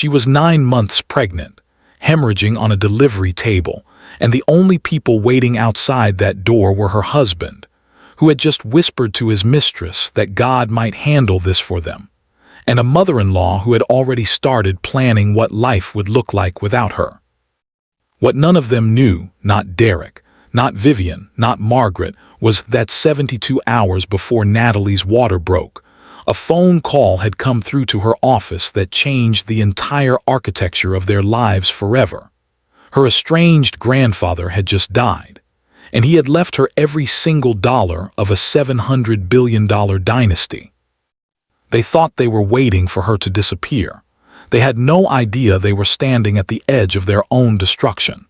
She was 9 months pregnant, hemorrhaging on a delivery table, and the only people waiting outside that door were her husband, who had just whispered to his mistress that God might handle this for them, and a mother-in-law who had already started planning what life would look like without her. What none of them knew, not Derek, not Vivian, not Margaret, was that 72 hours before Natalie's water broke, a phone call had come through to her office that changed the entire architecture of their lives forever. Her estranged grandfather had just died, and he had left her every single dollar of a $700 billion dynasty. They thought they were waiting for her to disappear. They had no idea they were standing at the edge of their own destruction.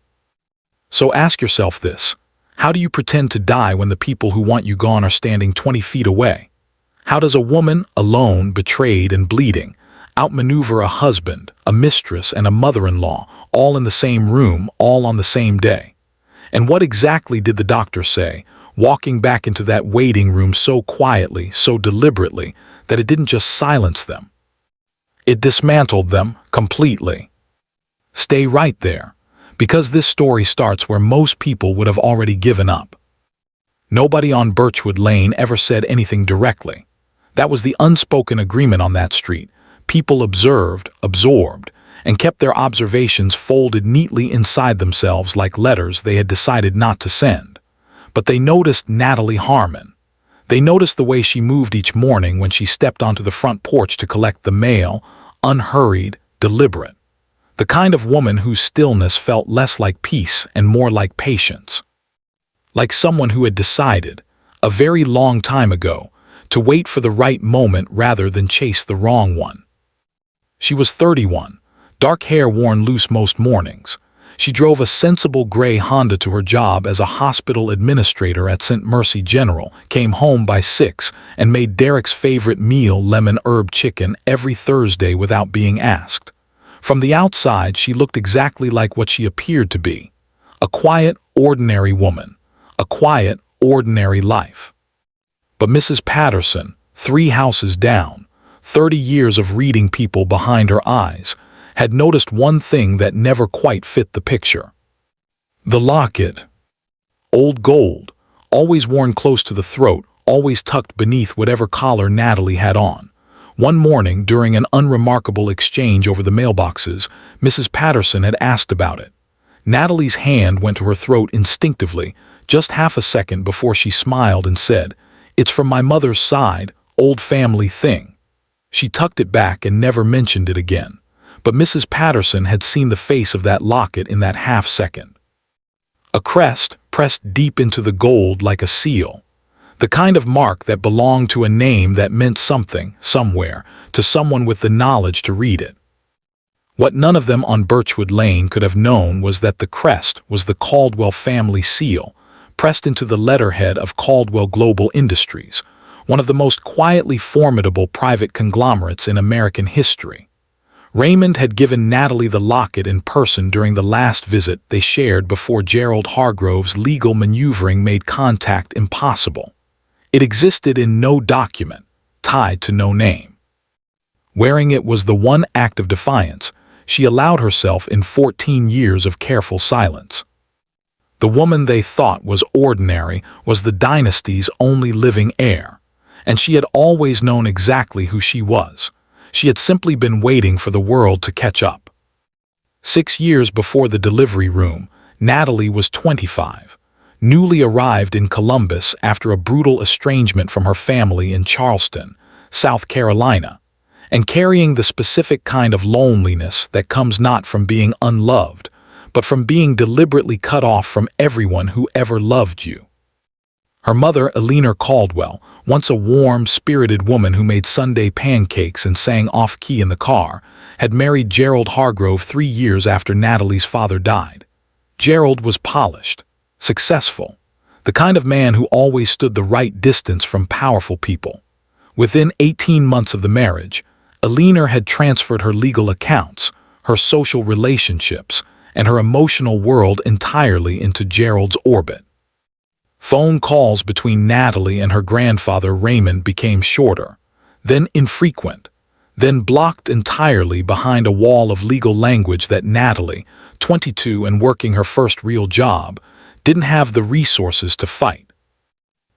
So ask yourself this: how do you pretend to die when the people who want you gone are standing 20 feet away? How does a woman, alone, betrayed and bleeding, outmaneuver a husband, a mistress, and a mother-in-law, all in the same room, all on the same day? And what exactly did the doctor say, walking back into that waiting room so quietly, so deliberately, that it didn't just silence them? It dismantled them completely. Stay right there, because this story starts where most people would have already given up. Nobody on Birchwood Lane ever said anything directly. That was the unspoken agreement on that street. People observed, absorbed, and kept their observations folded neatly inside themselves like letters they had decided not to send. But they noticed Natalie Harmon. They noticed the way she moved each morning when she stepped onto the front porch to collect the mail, unhurried, deliberate. The kind of woman whose stillness felt less like peace and more like patience. Like someone who had decided, a very long time ago, to wait for the right moment rather than chase the wrong one. She was 31, dark hair worn loose most mornings. She drove a sensible gray Honda to her job as a hospital administrator at St. Mercy General, came home by 6, and made Derek's favorite meal, lemon herb chicken, every Thursday without being asked. From the outside, she looked exactly like what she appeared to be: a quiet, ordinary woman, a quiet, ordinary life. But Mrs. Patterson, 3 houses down, 30 years of reading people behind her eyes, had noticed one thing that never quite fit the picture. The locket. Old gold, always worn close to the throat, always tucked beneath whatever collar Natalie had on. One morning, during an unremarkable exchange over the mailboxes, Mrs. Patterson had asked about it. Natalie's hand went to her throat instinctively, just half a second before she smiled and said, "It's from my mother's side, old family thing." She tucked it back and never mentioned it again. But Mrs. Patterson had seen the face of that locket in that half second. A crest pressed deep into the gold like a seal. The kind of mark that belonged to a name that meant something, somewhere, to someone with the knowledge to read it. What none of them on Birchwood Lane could have known was that the crest was the Caldwell family seal, pressed into the letterhead of Caldwell Global Industries, one of the most quietly formidable private conglomerates in American history. Raymond had given Natalie the locket in person during the last visit they shared before Gerald Hargrove's legal maneuvering made contact impossible. It existed in no document, tied to no name. Wearing it was the one act of defiance she allowed herself in 14 years of careful silence. The woman they thought was ordinary was the dynasty's only living heir, and she had always known exactly who she was. She had simply been waiting for the world to catch up. 6 years before the delivery room, Natalie was 25, newly arrived in Columbus after a brutal estrangement from her family in Charleston, South Carolina, and carrying the specific kind of loneliness that comes not from being unloved, but from being deliberately cut off from everyone who ever loved you. Her mother, Eleanor Caldwell, once a warm, spirited woman who made Sunday pancakes and sang off-key in the car, had married Gerald Hargrove 3 years after Natalie's father died. Gerald was polished, successful, the kind of man who always stood the right distance from powerful people. Within 18 months of the marriage, Eleanor had transferred her legal accounts, her social relationships, and her emotional world entirely into Gerald's orbit. Phone calls between Natalie and her grandfather Raymond became shorter, then infrequent. then blocked entirely behind a wall of legal language that Natalie, 22 and working her first real job, didn't have the resources to fight.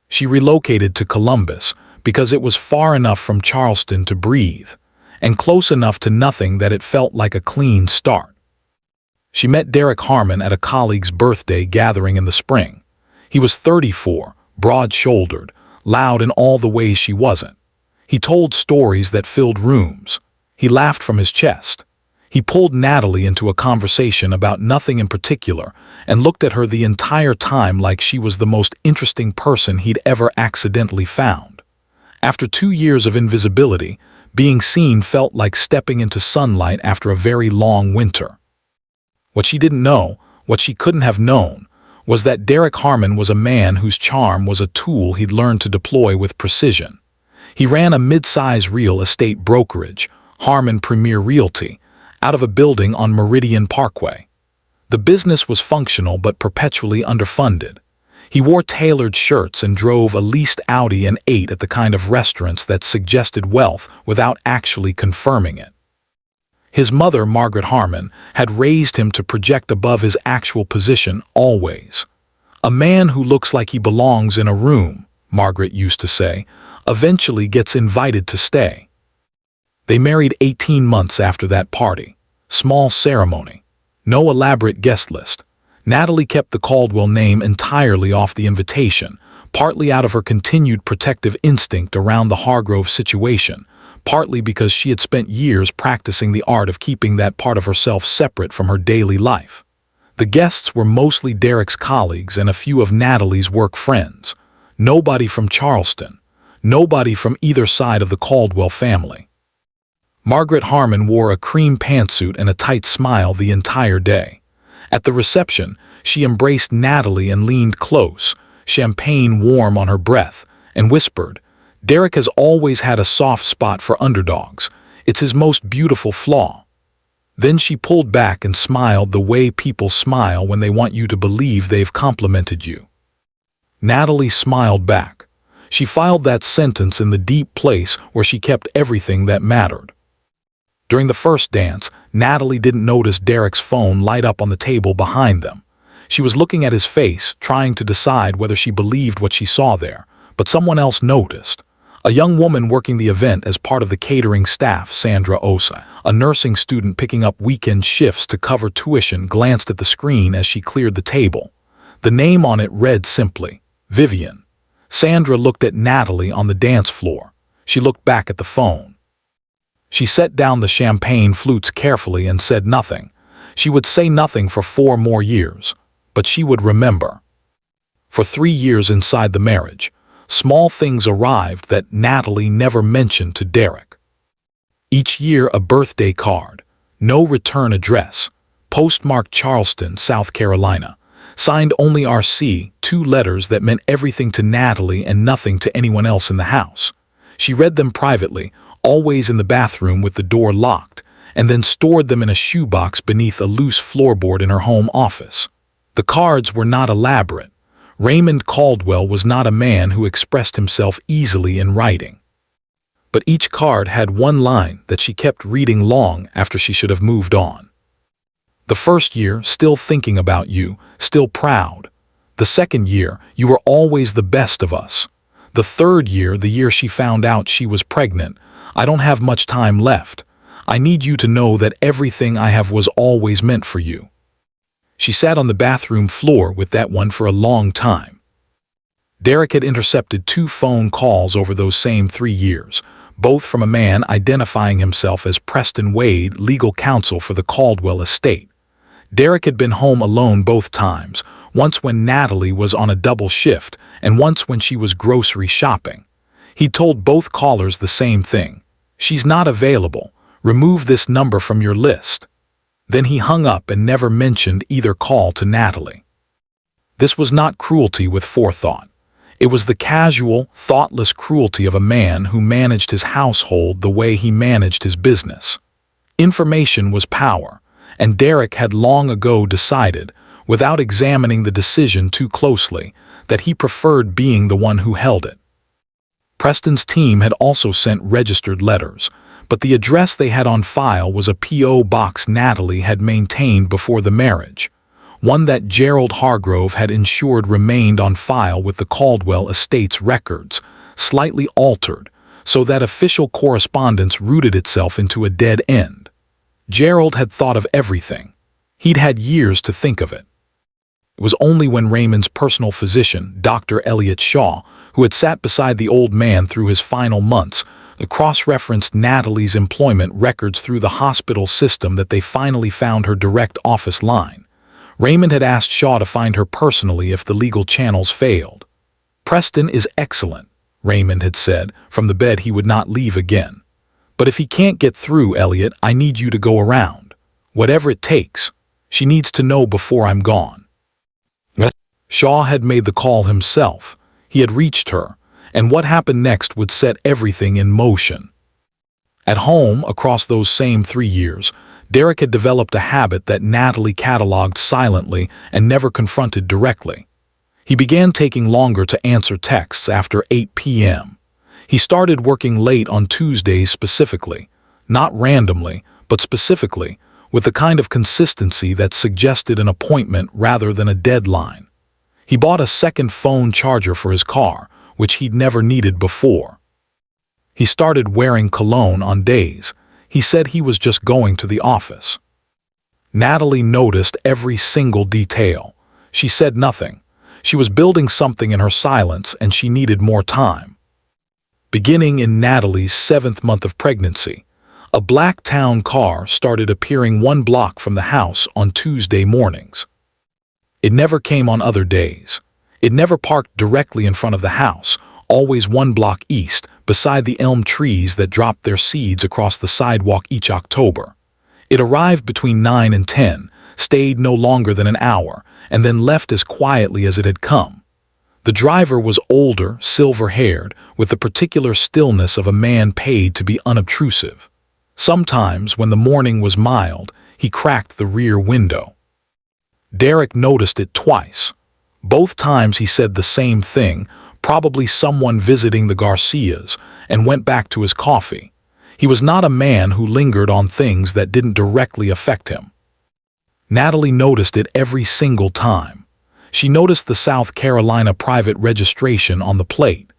She relocated to Columbus because it was far enough from Charleston to breathe, and close enough to nothing that it felt like a clean start. She met Derek Harmon at a colleague's birthday gathering in the spring. He was 34, broad-shouldered, loud in all the ways she wasn't. He told stories that filled rooms. He laughed from his chest. He pulled Natalie into a conversation about nothing in particular and looked at her the entire time like she was the most interesting person he'd ever accidentally found. After 2 years of invisibility, being seen felt like stepping into sunlight after a very long winter. What she didn't know, what she couldn't have known, was that Derek Harmon was a man whose charm was a tool he'd learned to deploy with precision. He ran a mid-size real estate brokerage, Harmon Premier Realty, out of a building on Meridian Parkway. The business was functional but perpetually underfunded. He wore tailored shirts and drove a leased Audi and ate at the kind of restaurants that suggested wealth without actually confirming it. His mother, Margaret Harmon, had raised him to project above his actual position always. "A man who looks like he belongs in a room," Margaret used to say, eventually gets invited to stay. They married 18 months after that party. Small ceremony. No elaborate guest list. Natalie kept the Caldwell name entirely off the invitation, partly out of her continued protective instinct around the Hargrove situation, partly because she had spent years practicing the art of keeping that part of herself separate from her daily life. The guests were mostly Derek's colleagues and a few of Natalie's work friends. Nobody from Charleston. Nobody from either side of the Caldwell family. Margaret Harmon wore a cream pantsuit and a tight smile the entire day. At the reception, she embraced Natalie and leaned close, champagne warm on her breath, and whispered, "Derek has always had a soft spot for underdogs. It's his most beautiful flaw." Then she pulled back and smiled the way people smile when they want you to believe they've complimented you. Natalie smiled back. She filed that sentence in the deep place where she kept everything that mattered. During the first dance, Natalie didn't notice Derek's phone light up on the table behind them. She was looking at his face, trying to decide whether she believed what she saw there, but someone else noticed. A young woman working the event as part of the catering staff, Sandra Osa, a nursing student picking up weekend shifts to cover tuition, glanced at the screen as she cleared the table. The name on it read simply, Vivian. Sandra looked at Natalie on the dance floor. She looked back at the phone. She set down the champagne flutes carefully and said nothing. She would say nothing for 4 more years, but she would remember. For 3 years inside the marriage, small things arrived that Natalie never mentioned to Derek. Each year a birthday card, no return address, postmarked Charleston, South Carolina, signed only RC, 2 letters that meant everything to Natalie and nothing to anyone else in the house. She read them privately, always in the bathroom with the door locked, and then stored them in a shoebox beneath a loose floorboard in her home office. The cards were not elaborate. Raymond Caldwell was not a man who expressed himself easily in writing. But each card had one line that she kept reading long after she should have moved on. The first year, still thinking about you, still proud. The second year, you were always the best of us. The third year, the year she found out she was pregnant, I don't have much time left. I need you to know that everything I have was always meant for you. She sat on the bathroom floor with that one for a long time. Derek had intercepted 2 phone calls over those same 3 years, both from a man identifying himself as Preston Wade, legal counsel for the Caldwell estate. Derek had been home alone both times, once when Natalie was on a double shift and once when she was grocery shopping. He told both callers the same thing. "She's not available. Remove this number from your list." Then he hung up and never mentioned either call to Natalie. This was not cruelty with forethought. It was the casual, thoughtless cruelty of a man who managed his household the way he managed his business. Information was power, and Derek had long ago decided, without examining the decision too closely, that he preferred being the one who held it. Preston's team had also sent registered letters, but the address they had on file was a P.O. box Natalie had maintained before the marriage, one that Gerald Hargrove had ensured remained on file with the Caldwell Estates records, slightly altered, so that official correspondence rooted itself into a dead end. Gerald had thought of everything. He'd had years to think of it. It was only when Raymond's personal physician, Dr. Elliot Shaw, who had sat beside the old man through his final months, cross-referenced Natalie's employment records through the hospital system that they finally found her direct office line. Raymond had asked Shaw to find her personally if the legal channels failed. "Preston is excellent," Raymond had said. From the bed he would not leave again. "But if he can't get through, Elliot, I need you to go around. Whatever it takes. She needs to know before I'm gone." Shaw had made the call himself. He had reached her, and what happened next would set everything in motion. At home, across those same 3 years, Derek had developed a habit that Natalie cataloged silently and never confronted directly. He began taking longer to answer texts after 8 p.m. He started working late on Tuesdays specifically, not randomly, but specifically, with the kind of consistency that suggested an appointment rather than a deadline. He bought a second phone charger for his car, which he'd never needed before. He started wearing cologne on days he said he was just going to the office. Natalie noticed every single detail. She said nothing. She was building something in her silence, and she needed more time. Beginning in Natalie's 7th month of pregnancy, a black town car started appearing 1 block from the house on Tuesday mornings. It never came on other days. It never parked directly in front of the house, always 1 block east, beside the elm trees that dropped their seeds across the sidewalk each October. It arrived between 9 and 10, stayed no longer than an hour, and then left as quietly as it had come. The driver was older, silver-haired, with the particular stillness of a man paid to be unobtrusive. Sometimes, when the morning was mild, he cracked the rear window. Derek noticed it twice. Both times he said the same thing, probably someone visiting the Garcias, and went back to his coffee. He was not a man who lingered on things that didn't directly affect him. Natalie noticed it every single time. She noticed the South Carolina private registration on the plate.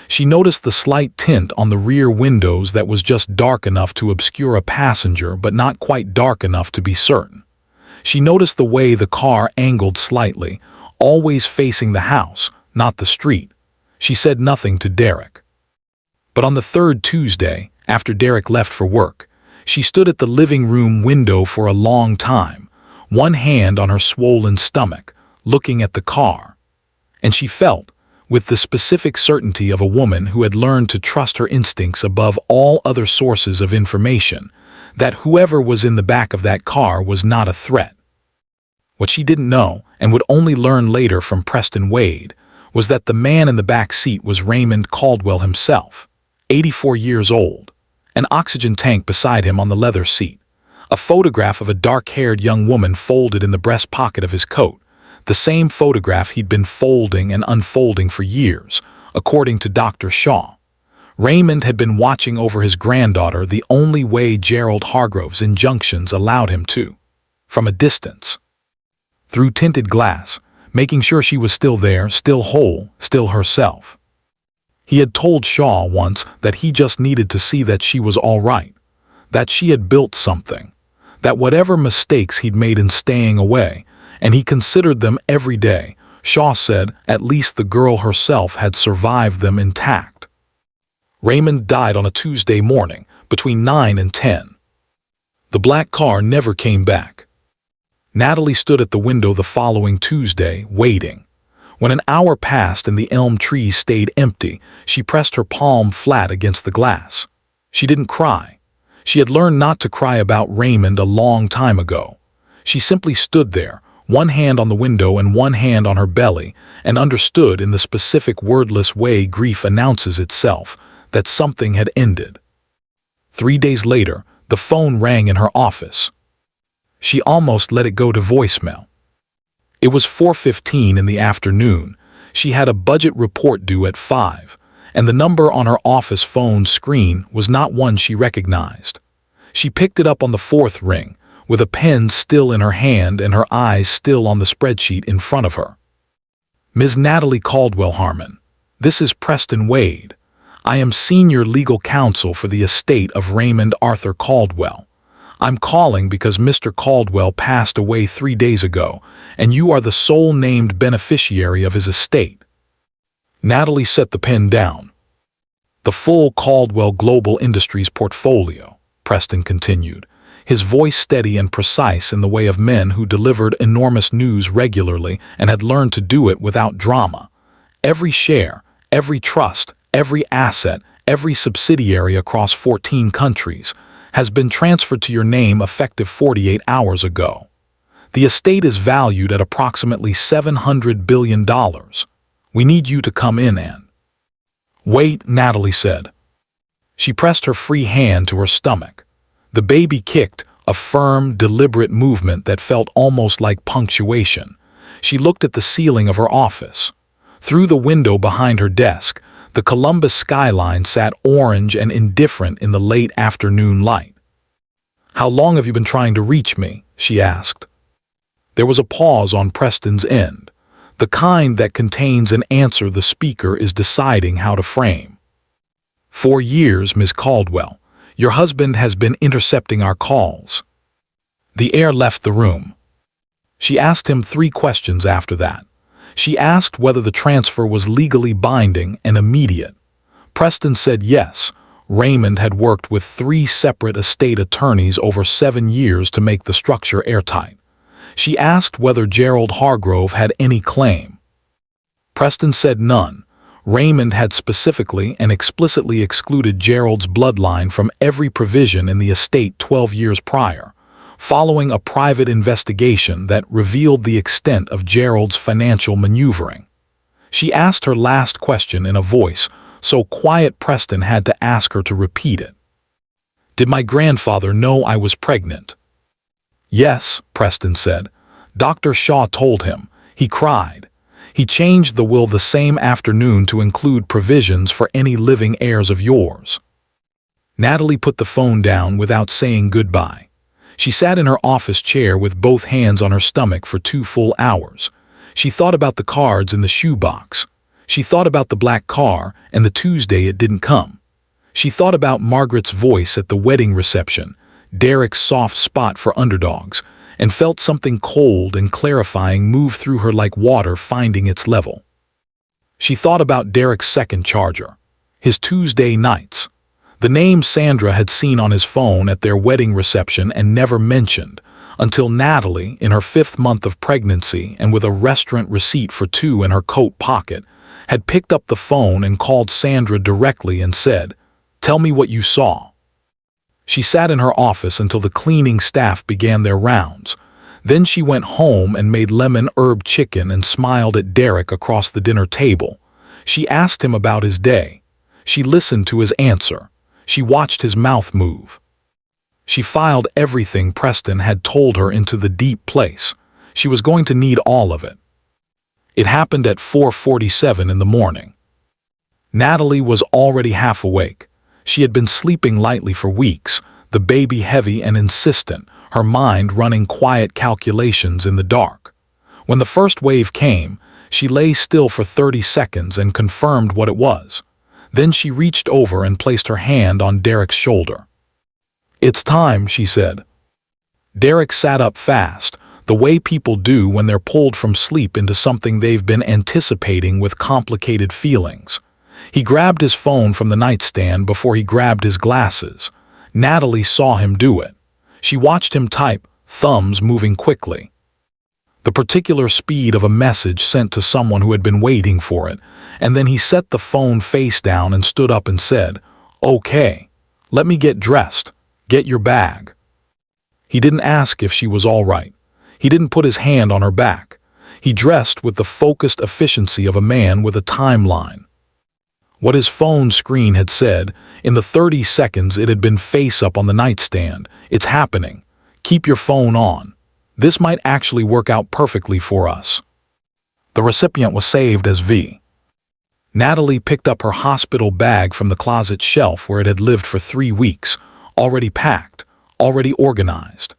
She noticed the slight tint on the rear windows that was just dark enough to obscure a passenger but not quite dark enough to be certain. She noticed the way the car angled slightly, always facing the house, not the street. She said nothing to Derek. But on the 3rd Tuesday, after Derek left for work, she stood at the living room window for a long time, one hand on her swollen stomach, looking at the car. And she felt, with the specific certainty of a woman who had learned to trust her instincts above all other sources of information, that whoever was in the back of that car was not a threat. What she didn't know, and would only learn later from Preston Wade, was that the man in the back seat was Raymond Caldwell himself, 84 years old, an oxygen tank beside him on the leather seat, a photograph of a dark-haired young woman folded in the breast pocket of his coat, the same photograph he'd been folding and unfolding for years, according to Dr. Shaw. Raymond had been watching over his granddaughter the only way Gerald Hargrove's injunctions allowed him to, from a distance, through tinted glass, making sure she was still there, still whole, still herself. He had told Shaw once that he just needed to see that she was all right, that she had built something, that whatever mistakes he'd made in staying away, and he considered them every day, Shaw said at least the girl herself had survived them intact. Raymond died on a Tuesday morning, between 9 and 10. The black car never came back. Natalie stood at the window the following Tuesday, waiting. When an hour passed and the elm trees stayed empty, she pressed her palm flat against the glass. She didn't cry. She had learned not to cry about Raymond a long time ago. She simply stood there, one hand on the window and one hand on her belly, and understood in the specific wordless way grief announces itself that something had ended. 3 days later, the phone rang in her office. She almost let it go to voicemail. It was 4:15 in the afternoon. She had a budget report due at 5, and the number on her office phone screen was not one she recognized. She picked it up on the fourth ring, with a pen still in her hand and her eyes still on the spreadsheet in front of her. Ms. Natalie Caldwell Harmon, this is Preston Wade. I am senior legal counsel for the estate of Raymond Arthur Caldwell. I'm calling because Mr. Caldwell passed away 3 days ago, and you are the sole named beneficiary of his estate. Natalie set the pen down. The full Caldwell Global Industries portfolio, Preston continued, his voice steady and precise in the way of men who delivered enormous news regularly and had learned to do it without drama. Every share, every trust, every asset, every subsidiary across 14 countries has been transferred to your name effective 48 hours ago. The estate is valued at approximately $700 billion. We need you to come in and... Wait, Natalie said. She pressed her free hand to her stomach. The baby kicked, a firm, deliberate movement that felt almost like punctuation. She looked at the ceiling of her office. Through the window behind her desk, the Columbus skyline sat orange and indifferent in the late afternoon light. How long have you been trying to reach me? She asked. There was a pause on Preston's end, the kind that contains an answer the speaker is deciding how to frame. 4 years, Ms. Caldwell. Your husband has been intercepting our calls. The heir left the room. She asked him 3 questions after that. She asked whether the transfer was legally binding and immediate. Preston said yes. Raymond had worked with 3 separate estate attorneys over 7 years to make the structure airtight. She asked whether Gerald Hargrove had any claim. Preston said none. Raymond had specifically and explicitly excluded Gerald's bloodline from every provision in the estate 12 years prior, following a private investigation that revealed the extent of Gerald's financial maneuvering. She asked her last question in a voice so quiet Preston had to ask her to repeat it. Did my grandfather know I was pregnant? Yes, Preston said. Dr. Shaw told him. He cried. He changed the will the same afternoon to include provisions for any living heirs of yours. Natalie put the phone down without saying goodbye. She sat in her office chair with both hands on her stomach for 2 full hours. She thought about the cards in the shoebox. She thought about the black car and the Tuesday it didn't come. She thought about Margaret's voice at the wedding reception, Derek's soft spot for underdogs, and felt something cold and clarifying move through her like water finding its level. She thought about Derek's second charger, his Tuesday nights, the name Sandra had seen on his phone at their wedding reception and never mentioned, until Natalie, in her 5th month of pregnancy and with a restaurant receipt for 2 in her coat pocket, had picked up the phone and called Sandra directly and said, "Tell me what you saw." She sat in her office until the cleaning staff began their rounds. Then she went home and made lemon herb chicken and smiled at Derek across the dinner table. She asked him about his day. She listened to his answer. She watched his mouth move. She filed everything Preston had told her into the deep place. She was going to need all of it. It happened at 4:47 in the morning. Natalie was already half awake. She had been sleeping lightly for weeks, the baby heavy and insistent, her mind running quiet calculations in the dark. When the first wave came, she lay still for 30 seconds and confirmed what it was. Then she reached over and placed her hand on Derek's shoulder. "It's time," she said. Derek sat up fast, the way people do when they're pulled from sleep into something they've been anticipating with complicated feelings. He grabbed his phone from the nightstand before he grabbed his glasses. Natalie saw him do it. She watched him type, thumbs moving quickly. The particular speed of a message sent to someone who had been waiting for it, and then he set the phone face down and stood up and said, "Okay, let me get dressed. Get your bag." He didn't ask if she was all right. He didn't put his hand on her back. He dressed with the focused efficiency of a man with a timeline. What his phone screen had said, in the 30 seconds it had been face up on the nightstand. "It's happening. Keep your phone on. This might actually work out perfectly for us." The recipient was saved as V. Natalie picked up her hospital bag from the closet shelf where it had lived for 3 weeks, already packed, already organized.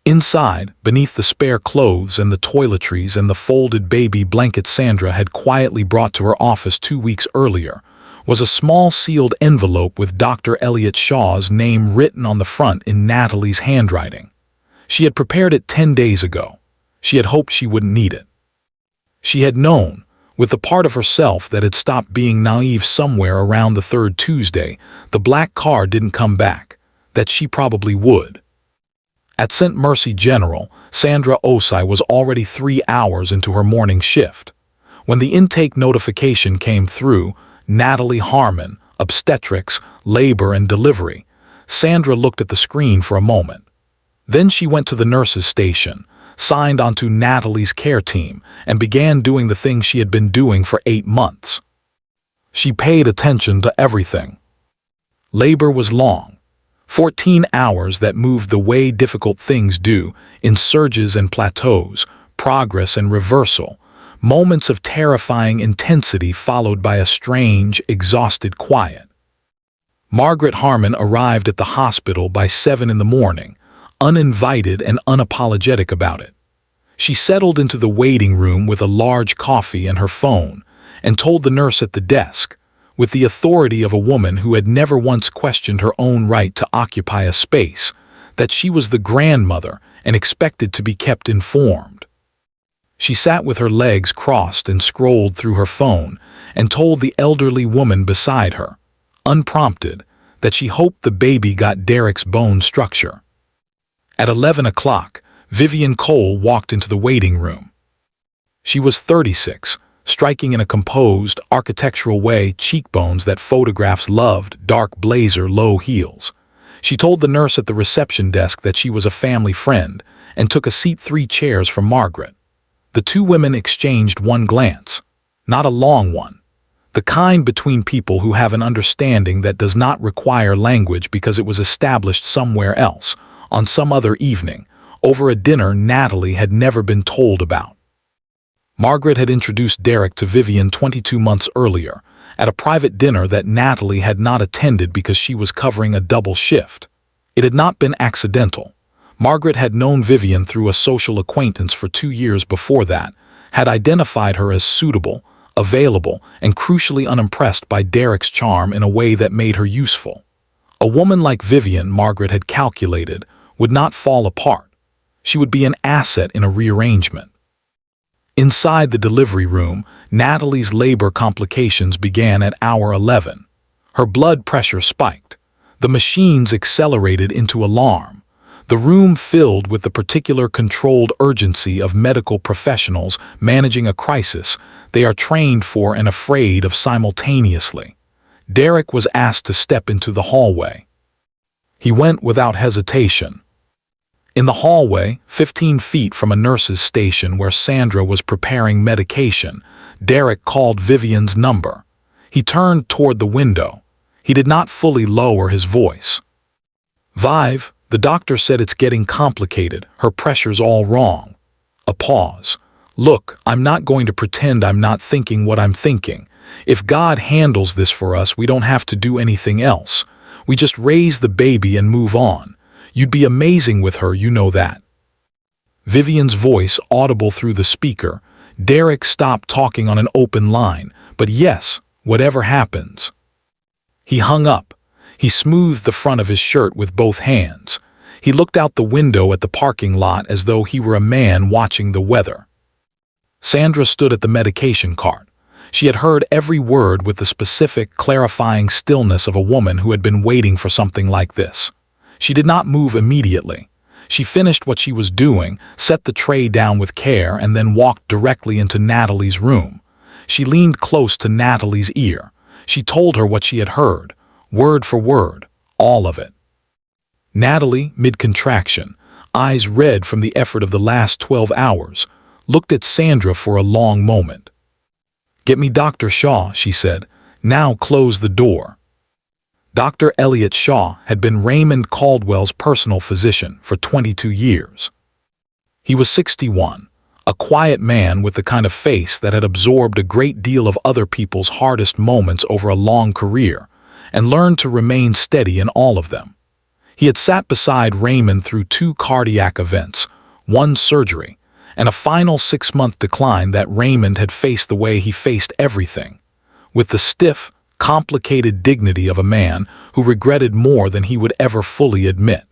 Inside, beneath the spare clothes and the toiletries and the folded baby blanket Sandra had quietly brought to her office 2 weeks earlier, was a small sealed envelope with Dr. Elliot Shaw's name written on the front in Natalie's handwriting. She had prepared it 10 days ago. She had hoped she wouldn't need it. She had known, with the part of herself that had stopped being naive somewhere around the 3rd Tuesday, the black card didn't come back, that she probably would. At St. Mercy General, Sandra Osai was already 3 hours into her morning shift. When the intake notification came through, Natalie Harmon, obstetrics, labor and delivery, Sandra looked at the screen for a moment. Then she went to the nurses' station, signed onto Natalie's care team, and began doing the thing she had been doing for 8 months. She paid attention to everything. Labor was long. 14 hours that moved the way difficult things do, in surges and plateaus, progress and reversal, moments of terrifying intensity followed by a strange, exhausted quiet. Margaret Harmon arrived at the hospital by 7 in the morning, uninvited and unapologetic about it. She settled into the waiting room with a large coffee and her phone, and told the nurse at the desk, with the authority of a woman who had never once questioned her own right to occupy a space, that she was the grandmother and expected to be kept informed. She sat with her legs crossed and scrolled through her phone and told the elderly woman beside her, unprompted, that she hoped the baby got Derek's bone structure. At 11 o'clock, Vivian Cole walked into the waiting room. She was 36, striking in a composed, architectural way, cheekbones that photographs loved, dark blazer, low heels. She told the nurse at the reception desk that she was a family friend and took a seat 3 chairs from Margaret. The 2 women exchanged one glance, not a long one, the kind between people who have an understanding that does not require language because it was established somewhere else, on some other evening, over a dinner Natalie had never been told about. Margaret had introduced Derek to Vivian 22 months earlier, at a private dinner that Natalie had not attended because she was covering a double shift. It had not been accidental. Margaret had known Vivian through a social acquaintance for 2 years before that, had identified her as suitable, available, and crucially unimpressed by Derek's charm in a way that made her useful. A woman like Vivian, Margaret had calculated, would not fall apart. She would be an asset in a rearrangement. Inside the delivery room, Natalie's labor complications began at hour 11. Her blood pressure spiked. The machines accelerated into alarm. The room filled with the particular controlled urgency of medical professionals managing a crisis they are trained for and afraid of simultaneously. Derek was asked to step into the hallway. He went without hesitation. In the hallway, 15 feet from a nurse's station where Sandra was preparing medication, Derek called Vivian's number. He turned toward the window. He did not fully lower his voice. "Viv, the doctor said it's getting complicated. Her pressure's all wrong." A pause. "Look, I'm not going to pretend I'm not thinking what I'm thinking. If God handles this for us, we don't have to do anything else. We just raise the baby and move on. You'd be amazing with her, you know that." Vivian's voice audible through the speaker. Derek stopped talking on an open line, but yes, whatever happens. He hung up. He smoothed the front of his shirt with both hands. He looked out the window at the parking lot as though he were a man watching the weather. Sandra stood at the medication cart. She had heard every word with the specific, clarifying stillness of a woman who had been waiting for something like this. She did not move immediately. She finished what she was doing, set the tray down with care, and then walked directly into Natalie's room. She leaned close to Natalie's ear. She told her what she had heard, word for word, all of it. Natalie, mid-contraction, eyes red from the effort of the last 12 hours, looked at Sandra for a long moment. "Get me Dr. Shaw," she said. "Now close the door." Dr. Elliot Shaw had been Raymond Caldwell's personal physician for 22 years. He was 61, A quiet man with the kind of face that had absorbed a great deal of other people's hardest moments over a long career, and learned to remain steady in all of them. He had sat beside Raymond through 2 cardiac events, 1 surgery, and a final 6-month decline that Raymond had faced the way he faced everything, with the stiff, complicated dignity of a man who regretted more than he would ever fully admit.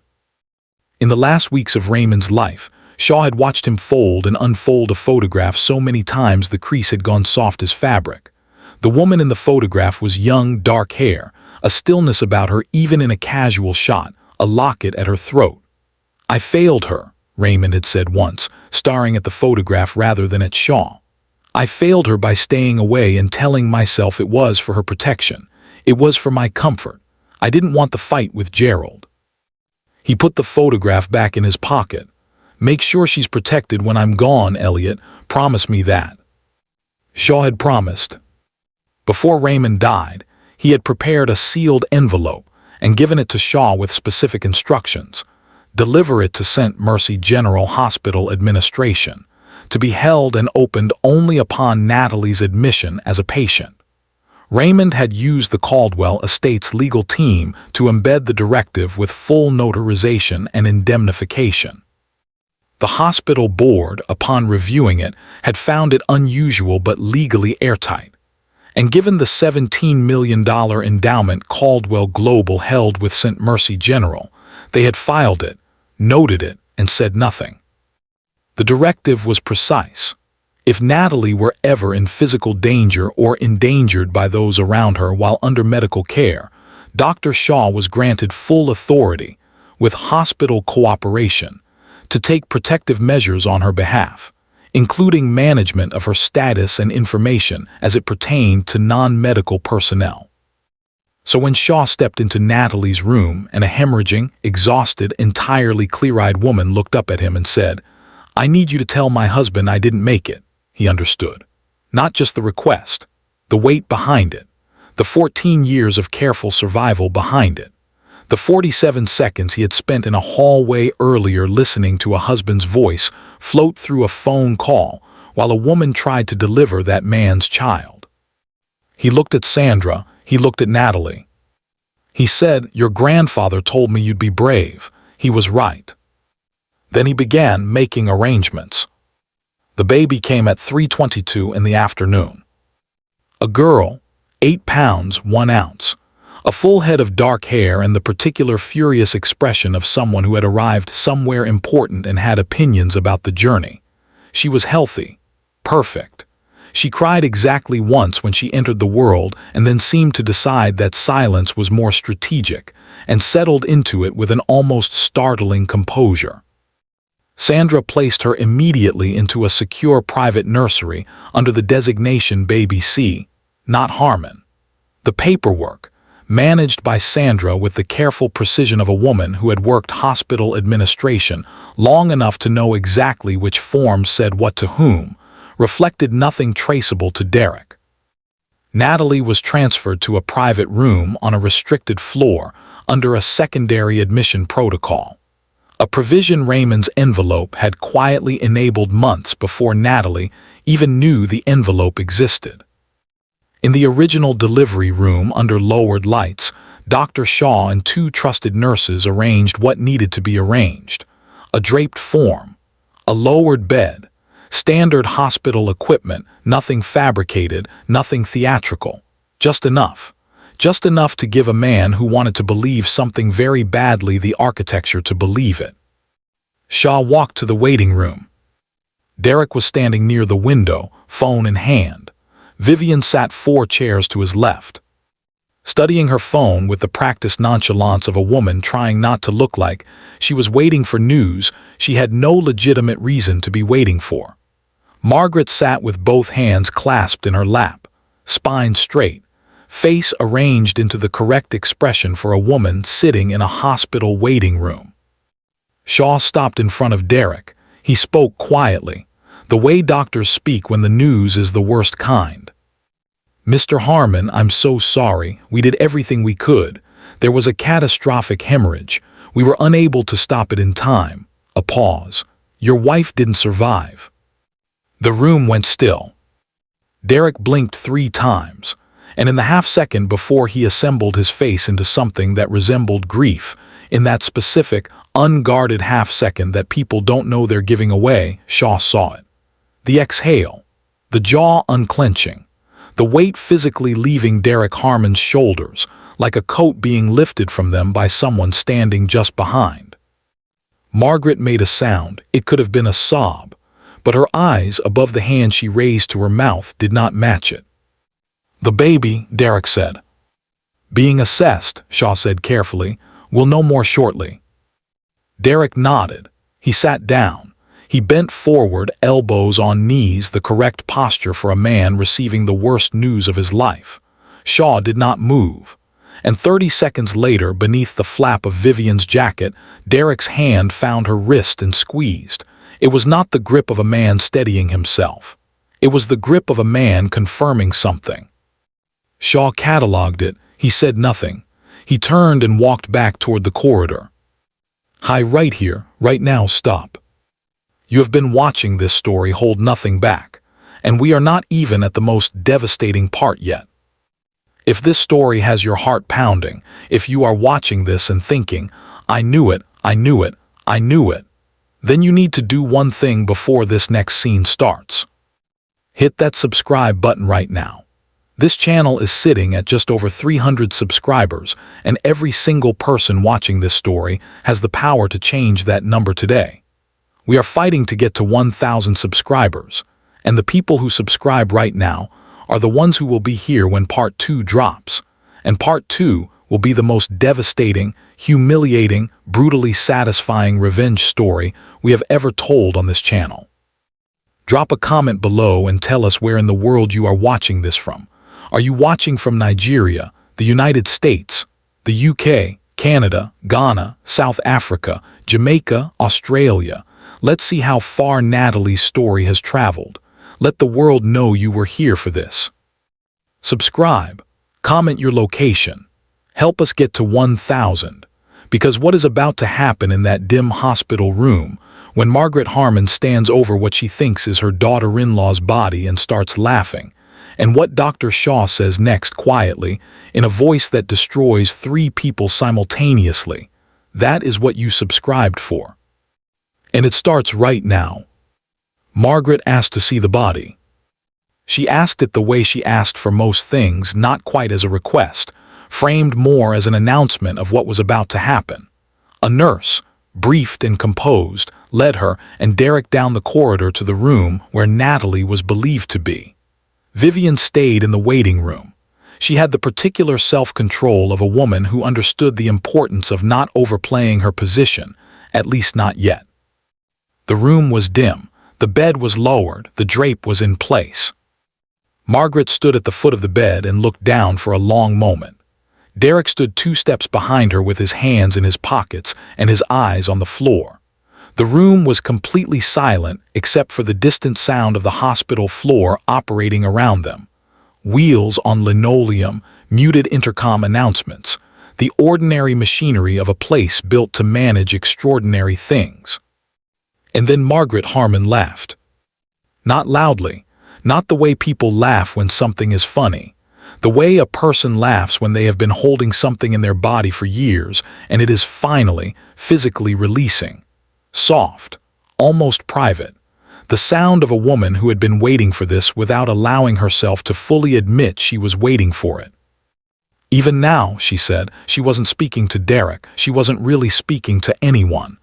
In the last weeks of Raymond's life, Shaw had watched him fold and unfold a photograph so many times the crease had gone soft as fabric. The woman in the photograph was young, dark hair, a stillness about her even in a casual shot, a locket at her throat. "I failed her," Raymond had said once, staring at the photograph rather than at Shaw. "I failed her by staying away and telling myself it was for her protection. It was for my comfort. I didn't want the fight with Gerald." He put the photograph back in his pocket. "Make sure she's protected when I'm gone, Elliot. Promise me that." Shaw had promised. Before Raymond died, he had prepared a sealed envelope and given it to Shaw with specific instructions. Deliver it to St. Mercy General Hospital Administration, to be held and opened only upon Natalie's admission as a patient. Raymond had used the Caldwell Estates legal team to embed the directive with full notarization and indemnification. The hospital board, upon reviewing it, had found it unusual but legally airtight. And given the $17 million endowment Caldwell Global held with St. Mercy General, they had filed it, noted it, and said nothing. The directive was precise. If Natalie were ever in physical danger or endangered by those around her while under medical care, Dr. Shaw was granted full authority, with hospital cooperation, to take protective measures on her behalf, including management of her status and information as it pertained to non-medical personnel. So when Shaw stepped into Natalie's room and a hemorrhaging, exhausted, entirely clear-eyed woman looked up at him and said, "I need you to tell my husband I didn't make it," he understood. Not just the request, the weight behind it, the 14 years of careful survival behind it, the 47 seconds he had spent in a hallway earlier listening to a husband's voice float through a phone call while a woman tried to deliver that man's child. He looked at Sandra, he looked at Natalie. He said, "Your grandfather told me you'd be brave. He was right." Then he began making arrangements. The baby came at 3:22 in the afternoon. A girl, 8 pounds, 1 ounce. A full head of dark hair and the particular furious expression of someone who had arrived somewhere important and had opinions about the journey. She was healthy, perfect. She cried exactly once when she entered the world and then seemed to decide that silence was more strategic and settled into it with an almost startling composure. Sandra placed her immediately into a secure private nursery under the designation Baby C, not Harmon. The paperwork, managed by Sandra with the careful precision of a woman who had worked hospital administration long enough to know exactly which forms said what to whom, reflected nothing traceable to Derek. Natalie was transferred to a private room on a restricted floor under a secondary admission protocol, a provision Raymond's envelope had quietly enabled months before Natalie even knew the envelope existed. In the original delivery room under lowered lights, Dr. Shaw and 2 trusted nurses arranged what needed to be arranged: a draped form, a lowered bed, standard hospital equipment, nothing fabricated, nothing theatrical, just enough to give a man who wanted to believe something very badly the architecture to believe it. Shaw walked to the waiting room. Derek was standing near the window, phone in hand. Vivian sat 4 chairs to his left. Studying her phone with the practiced nonchalance of a woman trying not to look like she was waiting for news she had no legitimate reason to be waiting for. Margaret sat with both hands clasped in her lap, spine straight, face arranged into the correct expression for a woman sitting in a hospital waiting room. Shaw stopped in front of Derek. He spoke quietly, the way doctors speak when the news is the worst kind. "Mr. Harmon, I'm so sorry. We did everything we could. There was a catastrophic hemorrhage. We were unable to stop it in time." A pause. "Your wife didn't survive." The room went still. Derek blinked 3 times, and in the half-second before he assembled his face into something that resembled grief, in that specific, unguarded half-second that people don't know they're giving away, Shaw saw it. The exhale, the jaw unclenching, the weight physically leaving Derek Harmon's shoulders, like a coat being lifted from them by someone standing just behind. Margaret made a sound. It could have been a sob, but her eyes above the hand she raised to her mouth did not match it. "The baby," Derek said. "Being assessed," Shaw said carefully. "We'll know more shortly." Derek nodded. He sat down. He bent forward, elbows on knees, the correct posture for a man receiving the worst news of his life. Shaw did not move. And 30 seconds later, beneath the flap of Vivian's jacket, Derek's hand found her wrist and squeezed. It was not the grip of a man steadying himself. It was the grip of a man confirming something. Shaw catalogued it. He said nothing. He turned and walked back toward the corridor. "Hi, right here, right now, stop. You have been watching this story hold nothing back, and we are not even at the most devastating part yet. If this story has your heart pounding, if you are watching this and thinking, 'I knew it, I knew it, I knew it,' then you need to do one thing before this next scene starts. Hit that subscribe button right now. This channel is sitting at just over 300 subscribers, and every single person watching this story has the power to change that number today. We are fighting to get to 1,000 subscribers, and the people who subscribe right now are the ones who will be here when Part 2 drops, and Part 2 will be the most devastating, humiliating, brutally satisfying revenge story we have ever told on this channel. Drop a comment below and tell us where in the world you are watching this from. Are you watching from Nigeria, the United States, the UK, Canada, Ghana, South Africa, Jamaica, Australia? Let's see how far Natalie's story has traveled. Let the world know you were here for this. Subscribe, comment your location. Help us get to 1,000, because what is about to happen in that dim hospital room when Margaret Harmon stands over what she thinks is her daughter-in-law's body and starts laughing, and what Dr. Shaw says next quietly in a voice that destroys 3 people simultaneously, that is what you subscribed for. And it starts right now. Margaret asked to see the body. She asked it the way she asked for most things, not quite as a request, framed more as an announcement of what was about to happen. A nurse, briefed and composed, led her and Derek down the corridor to the room where Natalie was believed to be. Vivian stayed in the waiting room. She had the particular self-control of a woman who understood the importance of not overplaying her position, at least not yet. The room was dim. The bed was lowered, the drape was in place. Margaret stood at the foot of the bed and looked down for a long moment. Derek stood 2 steps behind her with his hands in his pockets and his eyes on the floor. The room was completely silent except for the distant sound of the hospital floor operating around them. Wheels on linoleum, muted intercom announcements, the ordinary machinery of a place built to manage extraordinary things. And then Margaret Harmon laughed. Not loudly, not the way people laugh when something is funny, the way a person laughs when they have been holding something in their body for years and it is finally, physically releasing. Soft, almost private, the sound of a woman who had been waiting for this without allowing herself to fully admit she was waiting for it. Even now, she said, she wasn't speaking to Derek, she wasn't really speaking to anyone.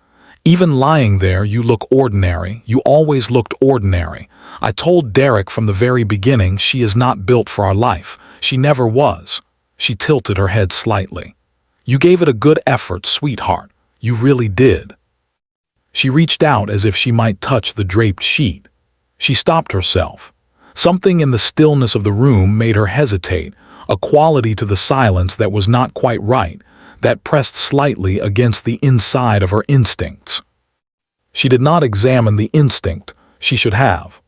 Even lying there, you look ordinary. You always looked ordinary. I told Derek from the very beginning she is not built for our life. She never was. She tilted her head slightly. You gave it a good effort, sweetheart. You really did. She reached out as if she might touch the draped sheet. She stopped herself. Something in the stillness of the room made her hesitate, a quality to the silence that was not quite right, that pressed slightly against the inside of her instincts. She did not examine the instinct she should have.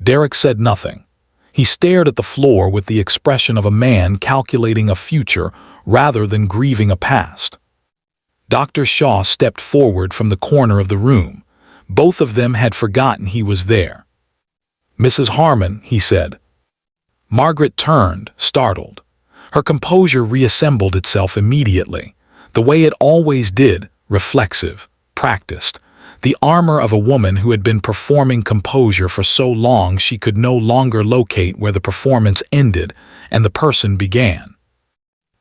Derek said nothing. He stared at the floor with the expression of a man calculating a future rather than grieving a past. Dr. Shaw stepped forward from the corner of the room. Both of them had forgotten he was there. "Mrs. Harmon," he said. Margaret turned, startled. Her composure reassembled itself immediately, the way it always did, reflexive, practiced, the armor of a woman who had been performing composure for so long she could no longer locate where the performance ended and the person began.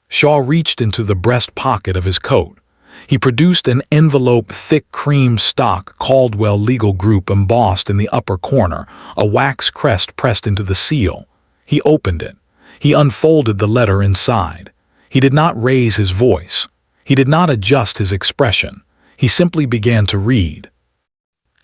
Shaw reached into the breast pocket of his coat. He produced an envelope, thick cream stock Caldwell Legal Group embossed in the upper corner, a wax crest pressed into the seal. He opened it. He unfolded the letter inside. He did not raise his voice. He did not adjust his expression. He simply began to read.